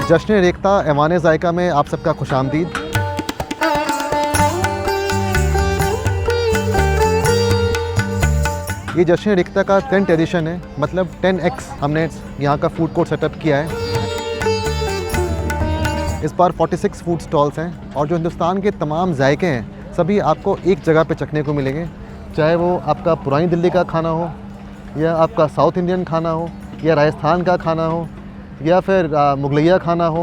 जश्न रेख्ता ऐवान ज़ायका में आप सबका खुशामदीद। ये जश्न रेख्ता का 10th एडिशन है, मतलब 10x हमने यहाँ का फूड कोर्ट सेटअप किया है। इस बार 46 फूड स्टॉल्स हैं और जो हिंदुस्तान के तमाम जायके हैं सभी आपको एक जगह पे चखने को मिलेंगे, चाहे वो आपका पुरानी दिल्ली का खाना हो या आपका साउथ इंडियन खाना हो या राजस्थान का खाना हो या फिर मुगलैया खाना हो।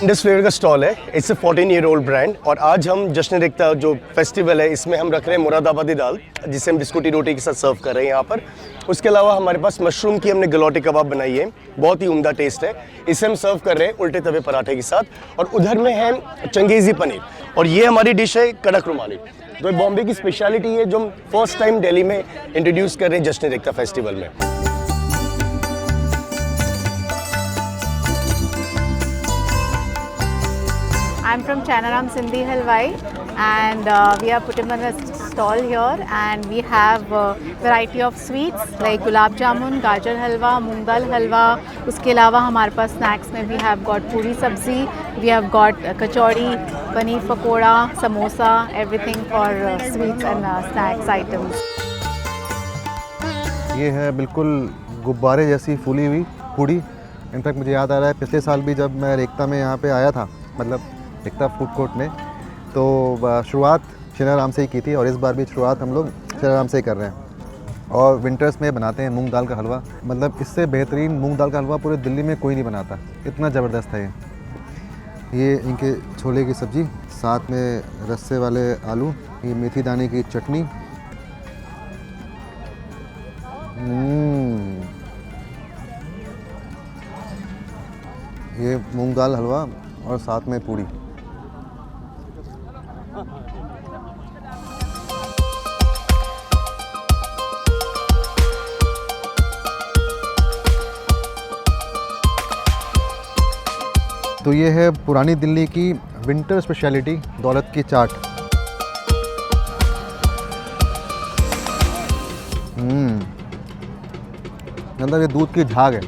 इंडस फ्लेवर का स्टॉल है। इट्स अ 14-year-old ब्रांड और आज हम जश्न रेख्ता जो फेस्टिवल है इसमें हम रख रहे हैं मुरादाबादी दाल, जिसे हम बिस्कुटी रोटी के साथ सर्व कर रहे हैं यहाँ पर। उसके अलावा हमारे पास मशरूम की हमने गलौटी कबाब बनाई है, बहुत ही उम्दा टेस्ट है। इसे हम सर्व कर रहे हैं उल्टे तवे पराठे के साथ। और उधर में है चंगेज़ी पनीर और ये हमारी डिश है कड़क रुमाली, जो बॉम्बे की स्पेशलिटी है, जो हम फर्स्ट टाइम दिल्ली में इंट्रोड्यूस कर रहे हैं जश्न रेख्ता फेस्टिवल में। I'm from Chanaram Sindhi Halwai and we are putting on a stall here and we have variety of sweets like gulab jamun, gajar halwa, moong dal halwa. उसके अलावा हमारे पास snacks में we have got पूरी सब्जी, we have got kachori, paneer pakora, samosa, everything for sweets and snacks items. ये है बिल्कुल गुब्बारे जैसी फूली हुई पूड़ी। इनफैक्ट मुझे याद आ रहा है पिछले साल भी जब मैं रेख्ता में यहाँ पे आया था, मतलब रेख्ता फूड कोर्ट में, तो शुरुआत चनाराम से ही की थी और इस बार भी शुरुआत हम लोग चनाराम से ही कर रहे हैं। और विंटर्स में बनाते हैं मूंग दाल का हलवा, मतलब इससे बेहतरीन मूंग दाल का हलवा पूरे दिल्ली में कोई नहीं बनाता, इतना ज़बरदस्त है ये। इनके छोले की सब्ज़ी, साथ में रस्से वाले आलू, ये मेथी दाने की चटनी, ये मूंग दाल हलवा और साथ में पूड़ी। तो ये है पुरानी दिल्ली की विंटर स्पेशलिटी दौलत की चाट। मतलब ये दूध की झाग है,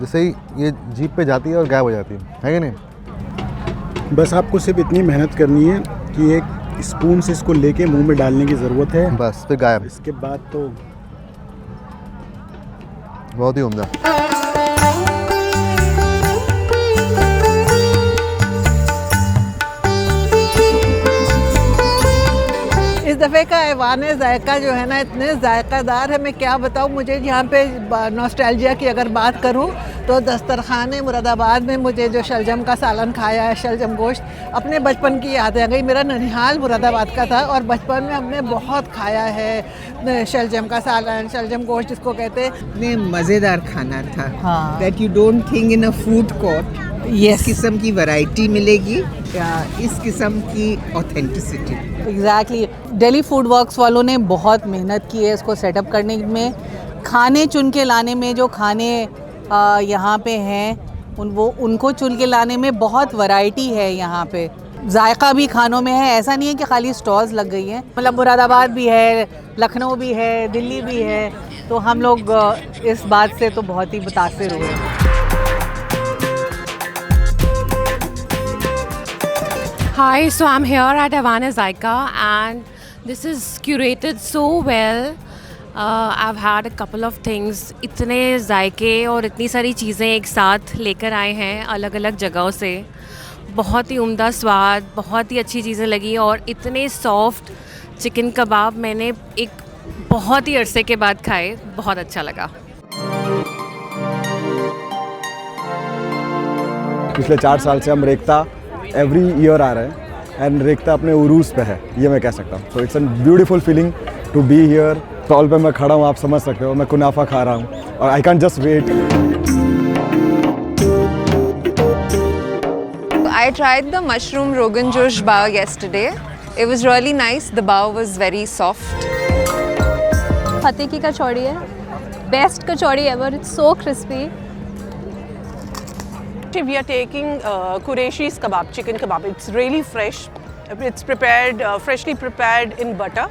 जैसे ही ये जीभ पे जाती है और गायब हो जाती है कि नहीं? बस आपको सिर्फ इतनी मेहनत करनी है कि एक स्पून से इसको लेके मुंह में डालने की ज़रूरत है, बस फिर गायब। इसके बाद तो बहुत ही उम्दा। इस दफ़े का ऐवान ज़ायका जो है ना, इतने ज़ायकादार है, मैं क्या बताऊँ। मुझे यहाँ पे नॉस्टैल्जिया की अगर बात करूँ तो दस्तरखान मुरादाबाद में मुझे जो शलजम का सालन खाया है, शलजम गोश्त, अपने बचपन की याद आ गई। मेरा ननिहाल मुरादाबाद का था और बचपन में हमने बहुत खाया है शलजम का सालन, शलजम गोश्त जिसको कहते हैं। इतने मज़ेदार खाना था हाँ। That you don't think in a food court इस किस्म की वैरायटी मिलेगी, इस किस्म की authenticity. Exactly. Delhi food works वालों ने बहुत मेहनत की है इसको सेटअप करने में, खाने चुन के लाने में। जो खाने यहाँ पे हैं उनको चुन के लाने में बहुत वैरायटी है यहाँ पे। जायका भी खानों में है, ऐसा नहीं है कि खाली स्टॉल्स लग गई हैं। मतलब मुरादाबाद भी है, लखनऊ भी है, दिल्ली भी है, तो हम लोग इस बात से तो बहुत ही मुतासिर हुए। Hi, so I'm here at ऐवान Zayka and this is curated so well. I've had a couple of things. इतने जायके और इतनी सारी चीज़ें एक साथ लेकर आए हैं अलग अलग जगहों से। बहुत ही उम्दा स्वाद, बहुत ही अच्छी चीज़ें लगी और इतने सॉफ्ट चिकन कबाब मैंने एक बहुत ही अरसे के बाद खाए, बहुत अच्छा लगा। पिछले 4 साल से हम रेख्ता एवरी ईयर आ रहे हैं एंड रेख्ता अपने उरूज पे है, ये मैं कह सकता हूँ। So it's a beautiful feeling to be here. Stall पे मैं खड़ा हूँ, आप समझ सकते हो, मैं कुनाफा खा रहा हूँ और I can just wait. I tried the mushroom Rogan Josh bao yesterday. It was really nice. The bao was very soft. फतेह की कचौड़ी है, best kachori ever, it's so crispy. We are taking Qureshi's kebab, chicken kebab. It's really fresh. It's prepared, freshly prepared in butter,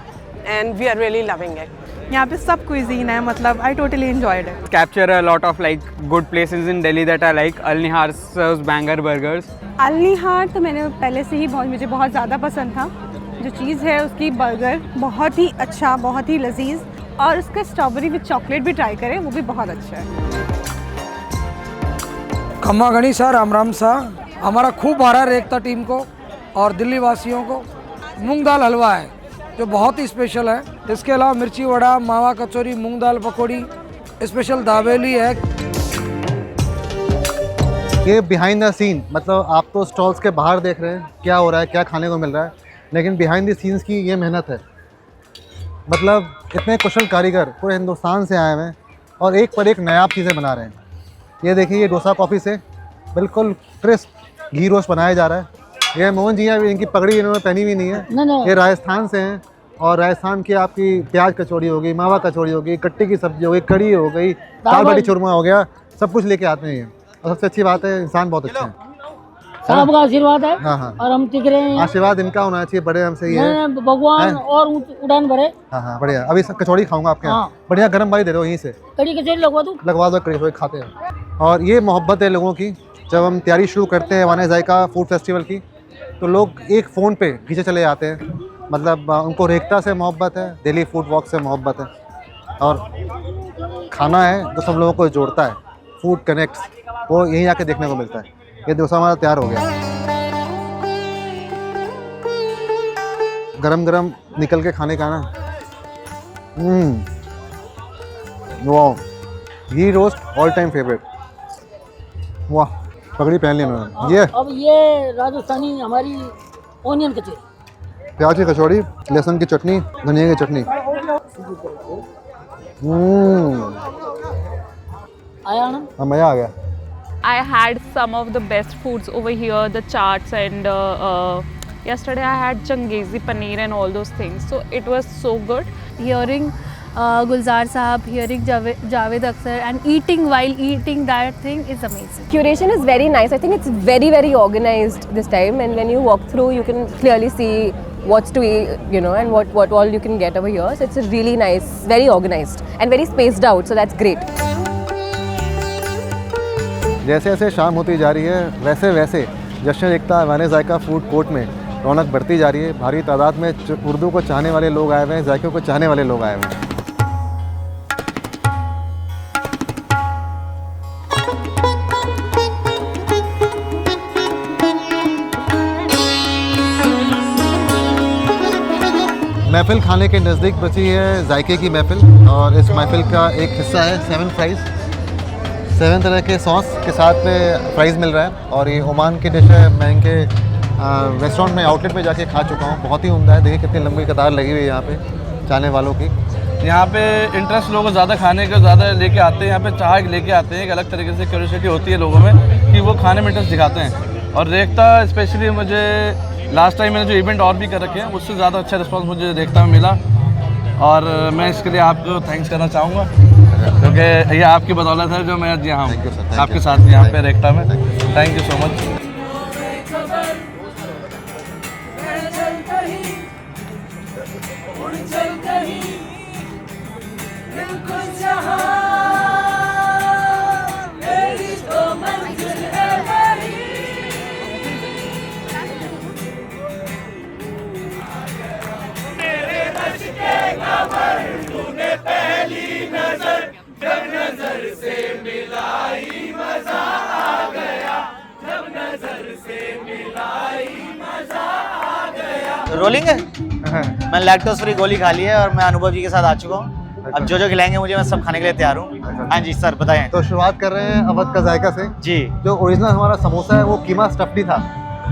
and we are really loving it. यहाँ पे सब cuisine है, मतलब I totally enjoyed it. Capture a lot of like good places in Delhi that I like. Al Nihar serves banger burgers. अल निहार तो मैंने पहले से ही मुझे बहुत ज़्यादा पसंद था। जो चीज़ है उसकी बर्गर बहुत ही अच्छा, बहुत ही लजीज, और उसका स्ट्रॉबेरी विद चॉकलेट भी ट्राई करें, वो भी बहुत अच्छा है। खम्मा गणी सा, राम राम सा। हमारा खूब आ रहा है रेखता टीम को और दिल्ली वासियों को। मूंग दाल हलवा है जो बहुत ही स्पेशल है। इसके अलावा मिर्ची वड़ा, मावा कचौरी, मूंग दाल पकौड़ी, स्पेशल दाबेली है। ये बिहाइंड द सीन, मतलब आप तो स्टॉल्स के बाहर देख रहे हैं क्या हो रहा है, क्या खाने को मिल रहा है, लेकिन बिहाइंड द सीन्स की ये मेहनत है। मतलब इतने कुशल कारीगर पूरे हिंदुस्तान से आए हुए हैं और एक पर एक नायाब चीज़ें बना रहे हैं। ये देखिए, ये डोसा कॉफ़ी से बिल्कुल क्रिस्प घी रोस्ट बनाया जा रहा है। ये मोहन जी हैं, इनकी पगड़ी इन्होंने पहनी हुई नहीं है। ये राजस्थान से हैं और राजस्थान की आपकी प्याज कचौड़ी हो गई, मावा कचौड़ी हो गई, कट्टी की सब्जी हो गई, कड़ी हो गई, दाल बाटी चूरमा हो गया, सब कुछ लेके आते हैं ये। और सबसे अच्छी बात है, इंसान बहुत अच्छे हैं। सबका आशीर्वाद है। हाँ हाँ, और हम टिक रहे हैं। आशीर्वाद इनका होना चाहिए, बड़े हमसे ये है। भगवान और उड़ान भरे। हाँ हाँ, बढ़िया। अभी कचौड़ी खाऊंगा आपके यहाँ। हाँ। बढ़िया गर्म वाली दे दो यहीं से। कड़ी कचौड़ी लगवा दूँ? लगवा दो, कड़ी खाते हैं। और ये मोहब्बत है लोगों की। जब हम तैयारी शुरू करते हैं वाने जायका फूड फेस्टिवल की, तो लोग एक फ़ोन पे खींचे चले जाते हैं। मतलब उनको रेखता से मोहब्बत है, दिल्ली फूड वॉक से मोहब्बत है, और खाना है जो सब लोगों को जोड़ता है। फूड कनेक्ट्स, वो यहीं आके देखने को मिलता है। ये डोसा हमारा तैयार हो गया। गरम गरम निकल के खाने का ना, वाह। घी रोस्ट ऑल टाइम फेवरेट। वाह, पगड़ी पहन ली उन्होंने। ये अब ये राजस्थानी हमारी ओनियन कचौरी, प्याज की कचौड़ी, लहसुन की चटनी, धनिया की चटनी। आया ना, हाँ, मज़ा आ गया। I had some of the best foods over here, the chaats, and yesterday I had Changezi paneer and all those things. So it was so good. Hearing Gulzar Sahab, hearing Javed Akhtar, and eating while eating that thing is amazing. Curation is very nice. I think it's very, very organized this time. And when you walk through, you can clearly see what's to eat, you know, and what all you can get over here. So it's really nice, very organized, and very spaced out. So that's great. जैसे जैसे शाम होती जा रही है, वैसे वैसे जश्न एकता वाने जायका फूड कोर्ट में रौनक बढ़ती जा रही है। भारी तादाद में उर्दू को चाहने वाले लोग आए हुए हैं, जायके को चाहने वाले लोग आए हुए हैं। महफिल खाने के नज़दीक बची है जायके की महफिल, और इस महफिल का एक हिस्सा है 7 फ्राइज़। 7 तरह के सॉस के साथ में फ्राइज़ मिल रहा है, और ये ओमान की डिश है। मैं इनके रेस्टोरेंट में, आउटलेट में जाके खा चुका हूँ, बहुत ही उम्दा है। देखिए कितनी लंबी कतार लगी हुई है यहाँ पे चाहने वालों की। यहाँ पे इंटरेस्ट लोगों को ज़्यादा खाने का ज़्यादा लेके आते हैं। यहाँ पे चाह लेके आते हैं, एक अलग तरीके से क्यूरियोसिटी होती है लोगों में कि वो खाने में इंटरेस्ट दिखाते हैं। और रेखता स्पेशली मुझे लास्ट टाइम मैंने जो इवेंट और भी कर रखे हैं, उससे ज़्यादा अच्छा रिस्पॉन्स मुझे रेखता में मिला, और मैं इसके लिए आपको थैंक्स करना चाहूँगा, क्योंकि ये आपकी बदौलत है जो मैं आज यहाँ हूँ आपके साथ यहाँ पे रेखता में। Thank you so much. Rolling है। मैं लैक्टोज फ्री गोली खा ली है और मैं अनुभव जी के साथ आ चुका हूँ। अब जो जो खिलाएंगे मुझे, मैं सब खाने के लिए तैयार हूँ। हाँ जी सर, बताएं। तो शुरुआत कर रहे हैं अवध का जायका से जी। जो ओरिजिनल हमारा समोसा है वो कीमा स्टफ्ड ही था।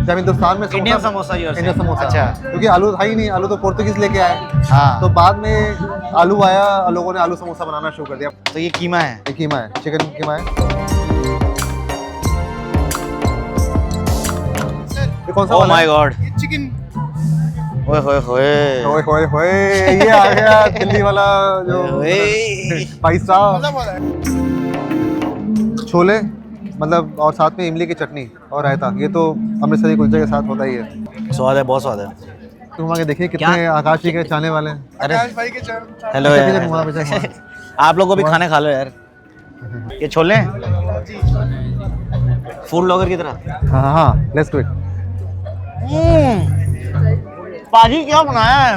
जब हिंदुस्तान में इंडियन समोसा, इंडियन समोसा, अच्छा, क्योंकि आलू था ही नहीं, आलू तो पोर्तुगीज लेके आए। हाँ। तो बाद में आलू आया, लोगों ने आलू समोसा बनाना शुरू कर दिया। तो ये कीमा है, ये कीमा है, चिकन कीमा है। ये कौन सा? Oh my God, chicken. ओए होए होए, ओए होए होए, ये आ गया दिल्ली वाला जो भाई साहब। छोले मतलब, और साथ में इमली की चटनी और रायता। ये तो अमृतसरी कुलचे के साथ होता ही है। स्वाद है, बहुत स्वाद है। तुम आगे देखिए कितने आकाश जी के चाहने वाले हैं। अरे हेलो यार, आप लोग को भी खाने खा लो यार। ये छोले फूड ब्लॉगर की तरह। हाँ हाँ, लेट्स डू इट। पाजी क्या बनाया है?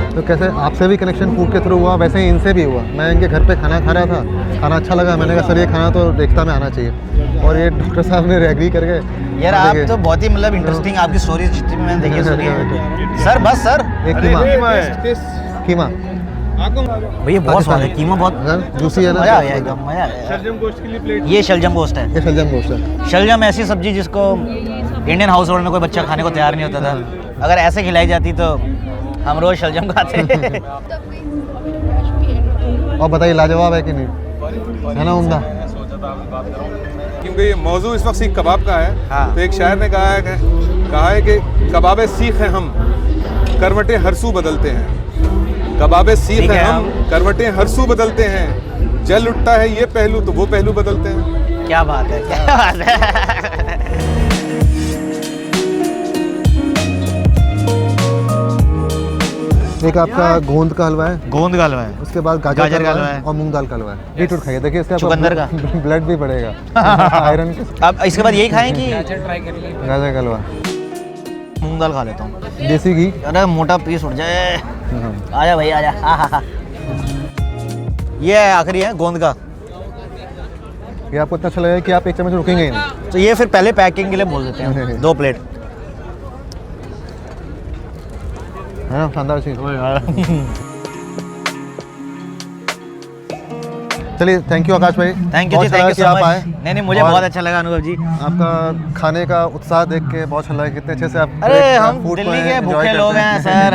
तो कैसे आपसे भी कनेक्शन फूड के थ्रू हुआ, वैसे ही इनसे भी हुआ। मैं इनके घर पे खाना खा रहा था, खाना अच्छा लगा, मैंने कहा सर ये खाना तो रेख्ता में आना चाहिए, और ये डॉक्टर साहब ने एग्री करके। यार आप तो बहुत ही मतलब इंटरेस्टिंग आपकी स्टोरीज जितनी भी मैंने देखी सुनी है। सर बस सर एक कीमा भैया बहुत स्वाद है, कीमा बहुत जूसी है ना, मजा आ गया एकदम, मजा आ गया। शलजम गोश्त के लिए प्लेट। ये शलजम गोश्त है। ये शलजम गोश्त है। शलजम ऐसी सब्जी जिसको इंडियन हाउस होल्ड में कोई बच्चा खाने को तैयार नहीं होता था, अगर ऐसे खिलाई जाती तो हम रोज शलजम खाते हैं। और बताइए लाजवाब है कि नहीं, है ना उम्दा? क्योंकि ये मौजू इस वक्त सीख कबाब का है। हाँ। तो एक शायर ने कहा है कि कबाबे सीख हैं हम, करवटें हर सू बदलते हैं। कबाबे सीख हैं हम, करवटें हर सू बदलते हैं। जल उठता है ये पहलू तो वो पहलू बदलते हैं। क्या बात है, क्या बात है। एक आपका गोंद का हलवा है, गोंद का हलवा है, उसके बाद गाजर का हलवा है और मूंग दाल का हलवा है। बीटरूट खाइए, देखिए इसका चुकंदर का ब्लड भी बढ़ेगा, आयरन। अब इसके बाद यही खाएं कि गाजर का हलवा? मूंग दाल खा लेता हूँ, देसी घी। अरे मोटा पीस उठ जाए। आजा भाई आजा। हाँ। ये आखिरी है गोंद का। ये आपको इतना अच्छा लगेगा कि आप एक चम्मच रुकेंगे ही नहीं। तो ये फिर पहले पैकिंग के लिए बोल देते हैं 2 प्लेट, है ना, शानदार चीज। चलिए थैंक यू आकाश भाई, thank you ji, thank you so much. आए। नहीं मुझे बहुत अच्छा लगा अनुभव जी, आपका खाने का उत्साह देख के बहुत अच्छा लगा, कितने अच्छे से आप। अरे हम दिल्ली के भूखे लोग हैं सर,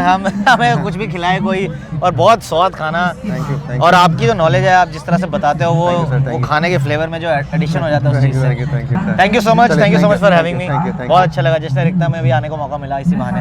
हमें कुछ भी खिलाए कोई, और बहुत स्वाद खाना। थैंक और आपकी जो नॉलेज है, आप जिस तरह से बताते हो वो खाने के फ्लेवर में जो एडिशन हो जाता है उस चीज़ से। Thank you so much for having me. बहुत अच्छा लगा, जश्न-ए-रिख्ता में भी आने को मौका मिला इसी बहाने।